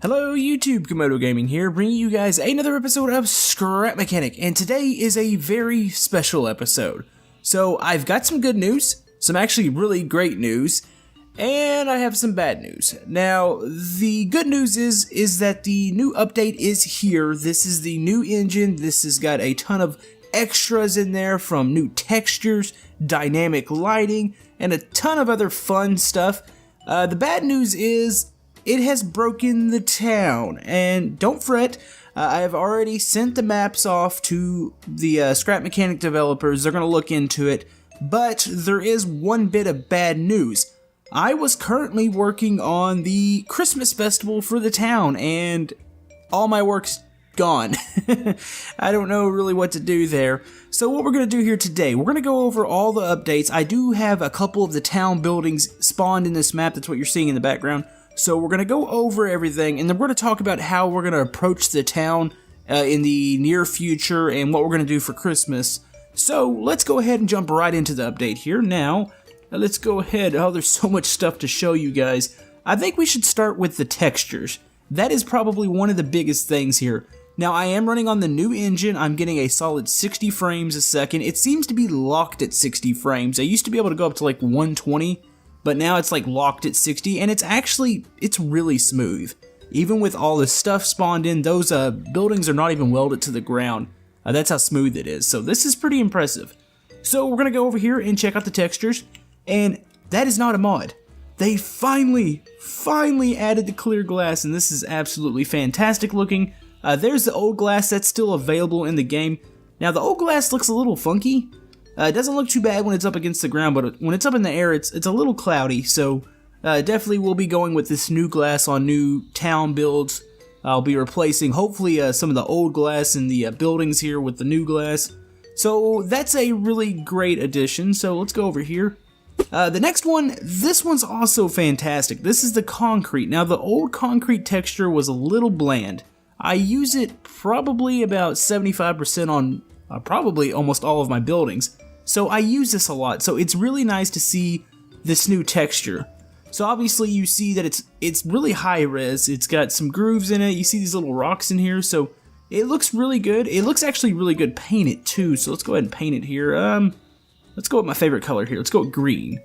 Hello YouTube, Komodo Gaming here, bringing you guys another episode of Scrap Mechanic, and today is a very special episode. So I've got some good news, some actually really great news, and I have some bad news. Now, the good news is that the new update is here. This is the new engine. This has got a ton of extras in there, from new textures, dynamic lighting, and a ton of other fun stuff. The bad news is it has broken the town, and don't fret, I have already sent the maps off to the Scrap Mechanic developers. They're going to look into it, but there is one bit of bad news. I was currently working on the Christmas festival for the town, and all my work's gone. I don't know really what to do there. So what we're going to do here today, we're going to go over all the updates. I do have a couple of the town buildings spawned in this map. That's what you're seeing in the background. So we're going to go over everything, and then we're going to talk about how we're going to approach the town in the near future and what we're going to do for Christmas. So let's go ahead and jump right into the update here. Now, let's go ahead. Oh, there's so much stuff to show you guys. I think we should start with the textures. That is probably one of the biggest things here. Now, I am running on the new engine. I'm getting a solid 60 frames a second. It seems to be locked at 60 frames. I used to be able to go up to like 120. But now it's like locked at 60, and it's really smooth. Even with all the stuff spawned in, those buildings are not even welded to the ground. That's how smooth it is, so this is pretty impressive. So we're going to go over here and check out the textures, and that is not a mod. They finally added the clear glass, and this is absolutely fantastic looking. There's the old glass that's still available in the game. Now the old glass looks a little funky. It doesn't look too bad when it's up against the ground, but when it's up in the air, it's a little cloudy, so definitely we'll be going with this new glass on new town builds. I'll be replacing, hopefully, some of the old glass in the buildings here with the new glass. So that's a really great addition, so let's go over here. The next one, this one's also fantastic. This is the concrete. Now, the old concrete texture was a little bland. I use it probably about 75% on probably almost all of my buildings. So I use this a lot, so it's really nice to see this new texture. So obviously you see that it's really high res, it's got some grooves in it, you see these little rocks in here, so it looks really good. It looks actually really good painted too, so let's go ahead and paint it here. Let's go with my favorite color here, let's go with green.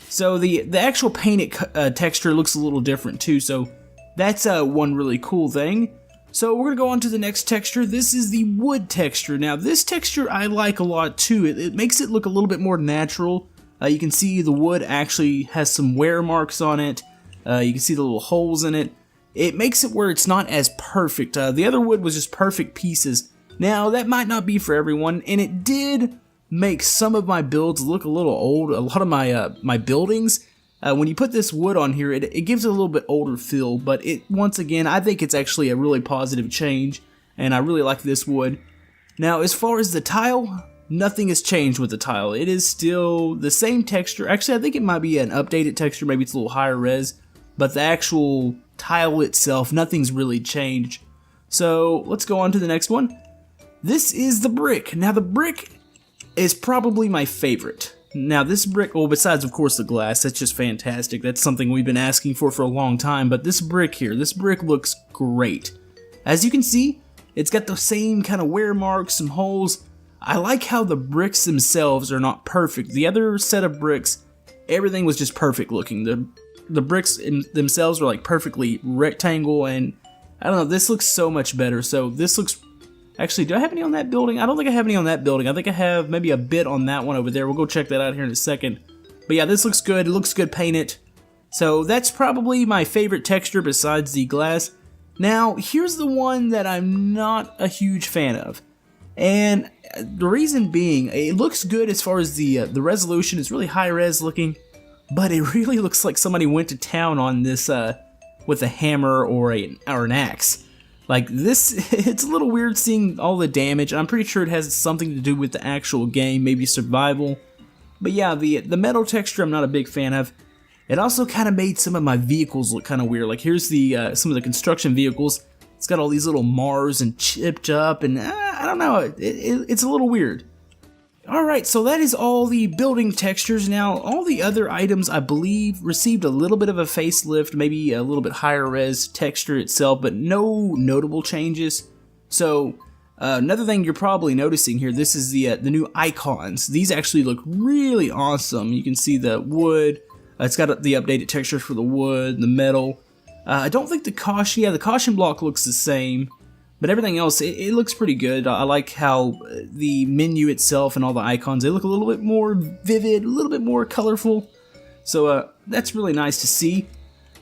So the actual painted texture looks a little different too, so that's one really cool thing. So we're going to go on to the next texture. This is the wood texture. Now this texture I like a lot too. It makes it look a little bit more natural. You can see the wood actually has some wear marks on it. You can see the little holes in it. It makes it where it's not as perfect. The other wood was just perfect pieces. Now that might not be for everyone, and it did make some of my builds look a little old. A lot of my buildings, when you put this wood on here, it gives it a little bit older feel, but once again, I think it's actually a really positive change, and I really like this wood. Now, as far as the tile, nothing has changed with the tile. It is still the same texture. Actually, I think it might be an updated texture, maybe it's a little higher res, but the actual tile itself, nothing's really changed. So, let's go on to the next one. This is the brick. Now, the brick is probably my favorite. Now this brick, well, besides of course the glass, that's just fantastic. That's something we've been asking for a long time, but this brick here, this brick looks great. As you can see, it's got the same kind of wear marks, some holes. I like how the bricks themselves are not perfect. The other set of bricks, everything was just perfect looking. The bricks themselves were like perfectly rectangle, and I don't know, this looks so much better. So this looks... Actually, do I have any on that building? I don't think I have any on that building. I think I have maybe a bit on that one over there. We'll go check that out here in a second. But yeah, this looks good. It looks good painted. So that's probably my favorite texture besides the glass. Now, here's the one that I'm not a huge fan of. And the reason being, it looks good as far as the resolution. It's really high res looking. But it really looks like somebody went to town on this with a hammer or an axe. Like this, it's a little weird seeing all the damage. I'm pretty sure it has something to do with the actual game, maybe survival. But yeah, the metal texture I'm not a big fan of. It also kind of made some of my vehicles look kind of weird. Like here's the some of the construction vehicles. It's got all these little Mars and chipped up, and I don't know, it's a little weird. Alright, so that is all the building textures. Now, all the other items, I believe, received a little bit of a facelift, maybe a little bit higher res texture itself, but no notable changes. So, another thing you're probably noticing here, this is the new icons. These actually look really awesome. You can see the wood. It's got the updated textures for the wood, the metal. I don't think the caution block looks the same. But everything else, it looks pretty good. I like how the menu itself and all the icons, they look a little bit more vivid, a little bit more colorful. So that's really nice to see.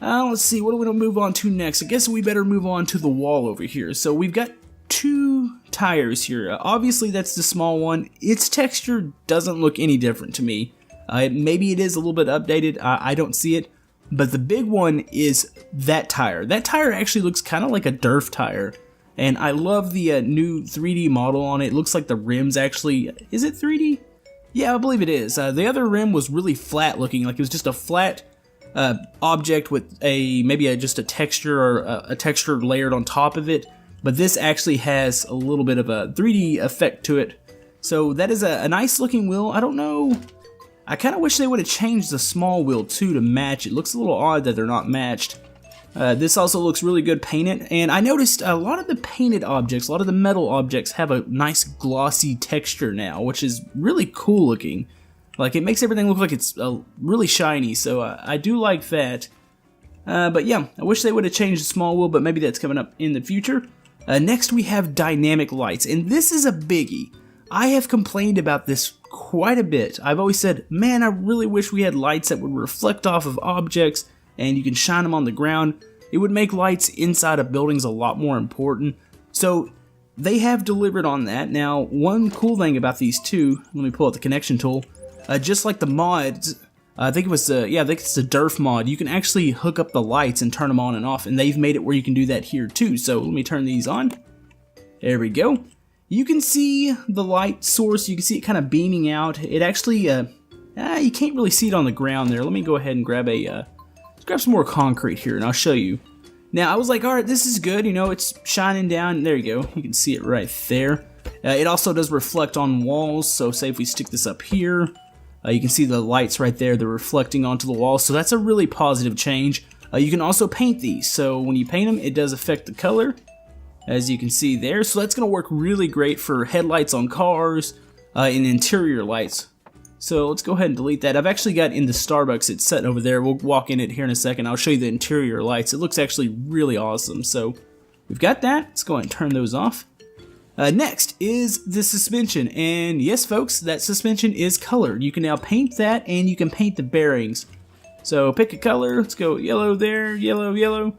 Let's see, what do we want to move on to next? I guess we better move on to the wall over here. So we've got 2 tires here. Obviously that's the small one. Its texture doesn't look any different to me. Maybe it is a little bit updated, I don't see it. But the big one is that tire. That tire actually looks kind of like a DERF tire. And I love the new 3D model on it. It looks like the rim's actually... Is it 3D? Yeah, I believe it is. The other rim was really flat looking, like it was just a flat object with maybe just a texture or a texture layered on top of it. But this actually has a little bit of a 3D effect to it. So that is a nice looking wheel. I don't know... I kind of wish they would have changed the small wheel too to match. It looks a little odd that they're not matched. This also looks really good painted, and I noticed a lot of the painted objects, a lot of the metal objects have a nice glossy texture now, which is really cool looking. Like, it makes everything look like it's really shiny, so I do like that. But yeah, I wish they would have changed the small wheel, but maybe that's coming up in the future. Next we have dynamic lights, and this is a biggie. I have complained about this quite a bit. I've always said, man, I really wish we had lights that would reflect off of objects and you can shine them on the ground. It would make lights inside of buildings a lot more important. So they have delivered on that. Now, one cool thing about these two, let me pull out the connection tool, just like the mods, I think it was I think it's the DERF mod, you can actually hook up the lights and turn them on and off, and they've made it where you can do that here too. So let me turn these on. There we go. You can see the light source, you can see it kind of beaming out. It actually, you can't really see it on the ground there. Let me go ahead and grab some more concrete here and I'll show you. Now I was like, alright, this is good, you know, it's shining down. There you go, you can see it right there. It also does reflect on walls, so say if we stick this up here, you can see the lights right there, they're reflecting onto the wall, so that's a really positive change. You can also paint these, so when you paint them, it does affect the color, as you can see there. So that's going to work really great for headlights on cars and interior lights. So let's go ahead and delete that. I've actually got in the Starbucks, it's set over there. We'll walk in it here in a second. I'll show you the interior lights. It looks actually really awesome. So we've got that. Let's go ahead and turn those off. Next is the suspension. And yes, folks, that suspension is colored. You can now paint that and you can paint the bearings. So pick a color. Let's go yellow there, yellow, yellow.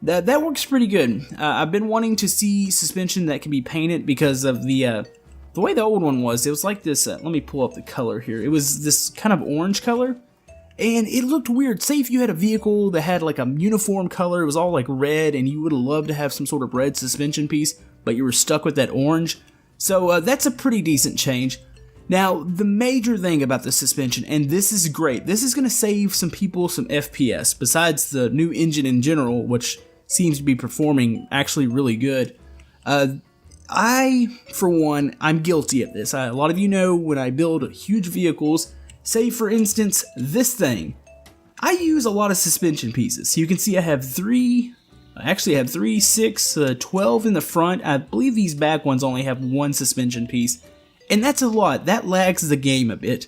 That works pretty good. I've been wanting to see suspension that can be painted because of the way the old one was. It was like this, let me pull up the color here. It was this kind of orange color, and it looked weird. Say if you had a vehicle that had like a uniform color, it was all like red, and you would have loved to have some sort of red suspension piece, but you were stuck with that orange. So that's a pretty decent change. Now, the major thing about the suspension, and this is great, this is going to save some people some FPS, besides the new engine in general, which seems to be performing actually really good. For one, I'm guilty of this. A lot of you know when I build huge vehicles, say for instance this thing, I use a lot of suspension pieces. So you can see I have 3, 6, 12 in the front. I believe these back ones only have 1 suspension piece, and that's a lot. That lags the game a bit.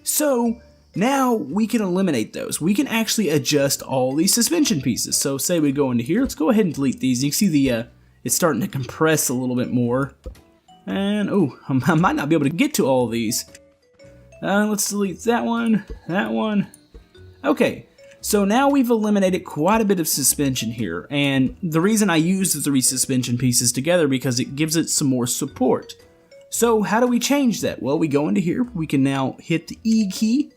So now we can eliminate those. We can actually adjust all these suspension pieces. So say we go into here, let's go ahead and delete these. You can see the it's starting to compress a little bit more. And, oh, I might not be able to get to all of these. Let's delete that one, that one. Okay, so now we've eliminated quite a bit of suspension here. And the reason I use the 3 suspension pieces together because it gives it some more support. So how do we change that? Well, we go into here. We can now hit the E key.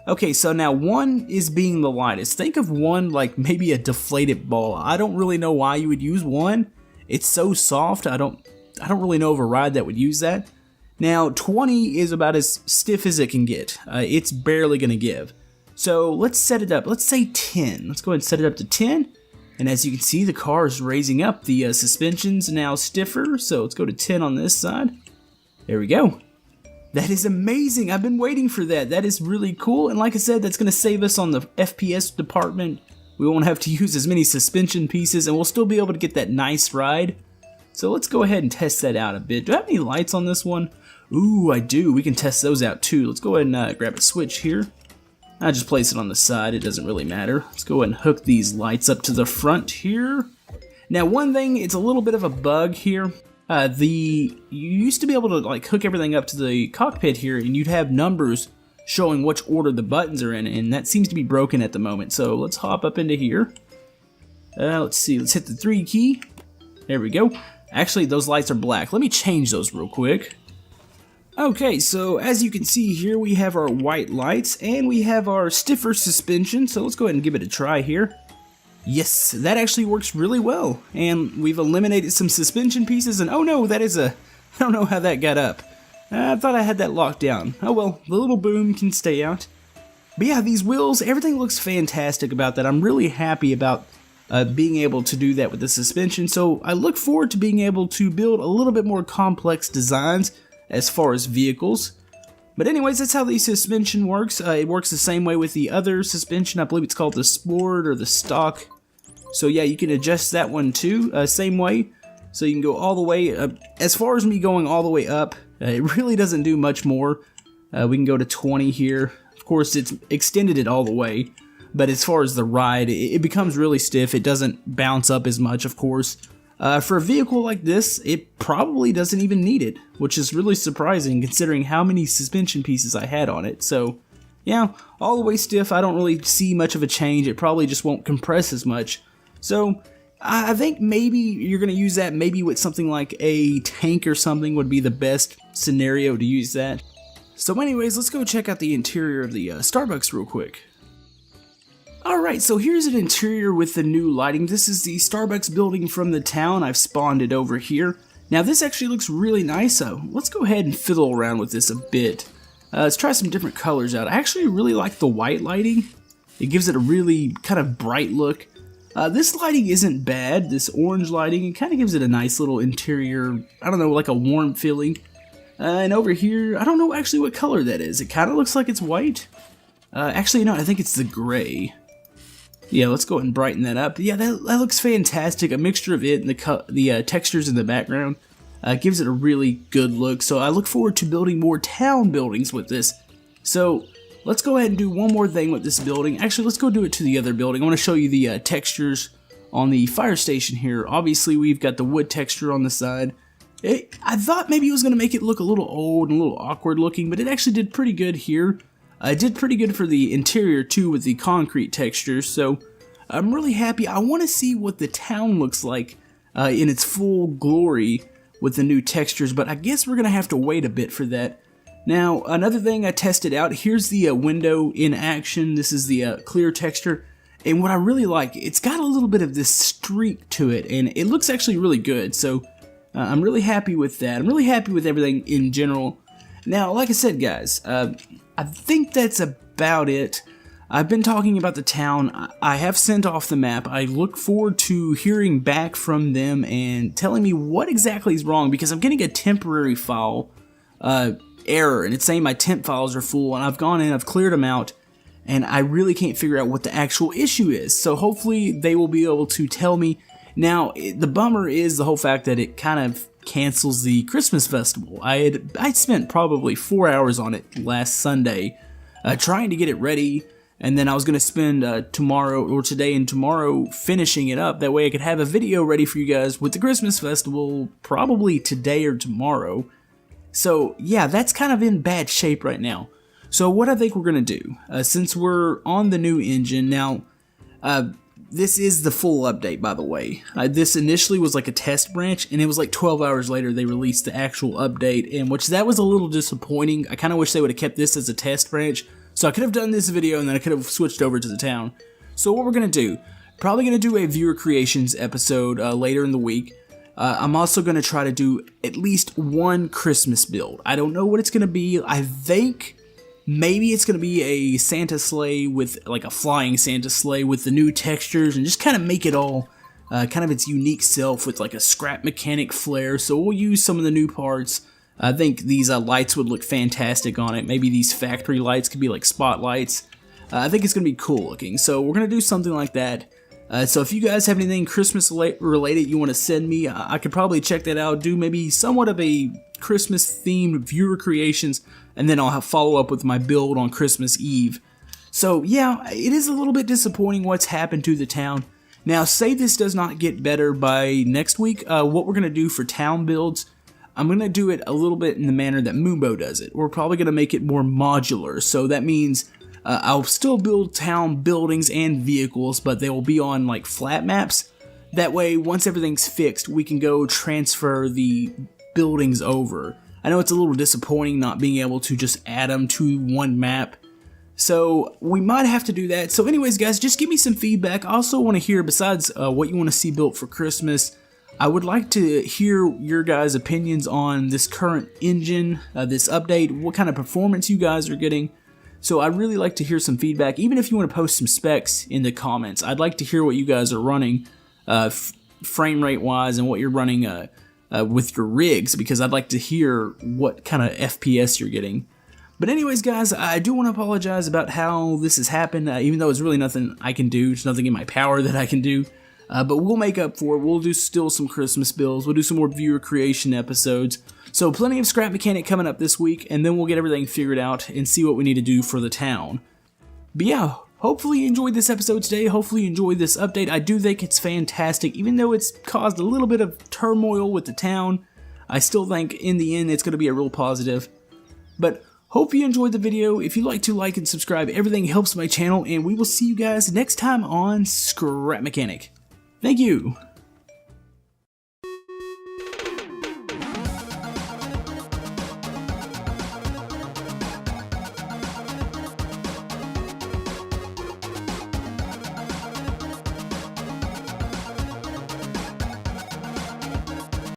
Okay, so now 1 is being the lightest. Think of 1 like maybe a deflated ball. I don't really know why you would use 1. It's so soft, I don't really know of a ride that would use that. Now, 20 is about as stiff as it can get. It's barely going to give. So let's set it up. Let's say 10. Let's go ahead and set it up to 10. And as you can see, the car is raising up. The suspension's now stiffer, so let's go to 10 on this side. There we go. That is amazing. I've been waiting for that. That is really cool. And like I said, that's going to save us on the FPS department. We won't have to use as many suspension pieces, and we'll still be able to get that nice ride. So let's go ahead and test that out a bit. Do I have any lights on this one? Ooh, I do. We can test those out too. Let's go ahead and grab a switch here. I just place it on the side. It doesn't really matter. Let's go ahead and hook these lights up to the front here. Now, one thing, it's a little bit of a bug here. You used to be able to like hook everything up to the cockpit here, and you'd have numbers showing which order the buttons are in, and that seems to be broken at the moment. So let's hop up into here. Let's see. Let's hit the 3 key. There we go. Actually, those lights are black. Let me change those real quick. Okay, so as you can see here, we have our white lights and we have our stiffer suspension. So let's go ahead and give it a try here. Yes, that actually works really well. And we've eliminated some suspension pieces, and oh no, that is I don't know how that got up. I thought I had that locked down. Oh well, the little boom can stay out. But yeah, these wheels, everything looks fantastic about that. I'm really happy about being able to do that with the suspension. So I look forward to being able to build a little bit more complex designs as far as vehicles. But anyways, that's how the suspension works. It works the same way with the other suspension. I believe it's called the Sport or the Stock. So yeah, you can adjust that one too, same way. So you can go all the way up. As far as me going all the way up, it really doesn't do much more. We can go to 20 here. Of course, it's extended it all the way. But as far as the ride, it becomes really stiff. It doesn't bounce up as much, of course. For a vehicle like this, it probably doesn't even need it, which is really surprising considering how many suspension pieces I had on it. So yeah, all the way stiff. I don't really see much of a change. It probably just won't compress as much. So I think maybe you're going to use that maybe with something like a tank or something would be the best scenario to use that. So anyways, let's go check out the interior of the Starbucks real quick. Alright, so here's an interior with the new lighting. This is the Starbucks building from the town. I've spawned it over here. Now this actually looks really nice, so let's go ahead and fiddle around with this a bit. Let's try some different colors out. I actually really like the white lighting. It gives it a really kind of bright look. This lighting isn't bad, this orange lighting. It kind of gives it a nice little interior, I don't know, like a warm feeling. And over here, I don't know actually what color that is. It kind of looks like it's white. Actually, no, I think it's the gray. Yeah, let's go ahead and brighten that up. Yeah, that looks fantastic. A mixture of it and the textures in the background gives it a really good look. So I look forward to building more town buildings with this. So let's go ahead and do one more thing with this building. Actually, let's go do it to the other building. I want to show you the textures on the fire station here. Obviously, we've got the wood texture on the side. I thought maybe it was going to make it look a little old and a little awkward looking, but it actually did pretty good here. It did pretty good for the interior too with the concrete textures, so I'm really happy. I want to see what the town looks like in its full glory with the new textures, but I guess we're going to have to wait a bit for that. Now, another thing I tested out, here's the window in action. This is the clear texture, and what I really like, it's got a little bit of this streak to it, and it looks actually really good, so I'm really happy with that. I'm really happy with everything in general. Now, like I said, guys, I think that's about it. I've been talking about the town. I have sent off the map. I look forward to hearing back from them and telling me what exactly is wrong, because I'm getting a temporary file error, and it's saying my temp files are full, and I've gone in, I've cleared them out, and I really can't figure out what the actual issue is. So hopefully they will be able to tell me. Now, the bummer is the whole fact that it kind of cancels the Christmas festival. I spent probably 4 hours on it last Sunday trying to get it ready, and then I was going to spend today and tomorrow finishing it up. That way I could have a video ready for you guys with the Christmas festival probably today or tomorrow. So yeah, that's kind of in bad shape right now. So what I think we're going to do, since we're on the new engine now, this is the full update, by the way. This initially was like a test branch, and it was like 12 hours later they released the actual update, and that was a little disappointing. I kind of wish they would have kept this as a test branch, so I could have done this video and then I could have switched over to the town. So what we're going to do, probably going to do a viewer creations episode later in the week. I'm also going to try to do at least one Christmas build. I don't know what it's going to be. I think maybe it's going to be a Santa sleigh with like a flying Santa sleigh with the new textures and just kind of make it all kind of its unique self with like a scrap mechanic flair. So we'll use some of the new parts, I think these lights would look fantastic on it. Maybe these factory lights could be like spotlights. I think it's going to be cool looking. So we're going to do something like that. So if you guys have anything Christmas related you want to send me, I could probably check that out, do maybe somewhat of a Christmas themed viewer creations, and then I'll follow up with my build on Christmas Eve. So yeah, it is a little bit disappointing what's happened to the town. Now, say this does not get better by next week, what we're going to do for town builds, I'm going to do it a little bit in the manner that Moombo does it. We're probably going to make it more modular, so that means I'll still build town buildings and vehicles, but they will be on like flat maps. That way, once everything's fixed, we can go transfer the buildings over. I know it's a little disappointing not being able to just add them to one map, so we might have to do that. So anyways, guys, just give me some feedback. I also want to hear, besides what you want to see built for Christmas, I would like to hear your guys' opinions on this current engine, this update, what kind of performance you guys are getting. So I'd really like to hear some feedback, even if you want to post some specs in the comments. I'd like to hear what you guys are running frame rate wise and what you're running with your rigs, because I'd like to hear what kind of FPS you're getting. But anyways, guys, I do want to apologize about how this has happened, even though it's really nothing I can do. There's nothing in my power that I can do. But we'll make up for it. We'll do still some Christmas builds. We'll do some more viewer creation episodes. So plenty of Scrap Mechanic coming up this week, and then we'll get everything figured out and see what we need to do for the town. But yeah, hopefully you enjoyed this episode today. Hopefully you enjoyed this update. I do think it's fantastic. Even though it's caused a little bit of turmoil with the town, I still think in the end it's going to be a real positive. But hope you enjoyed the video. If you'd like to like and subscribe, everything helps my channel, and we will see you guys next time on Scrap Mechanic. Thank you.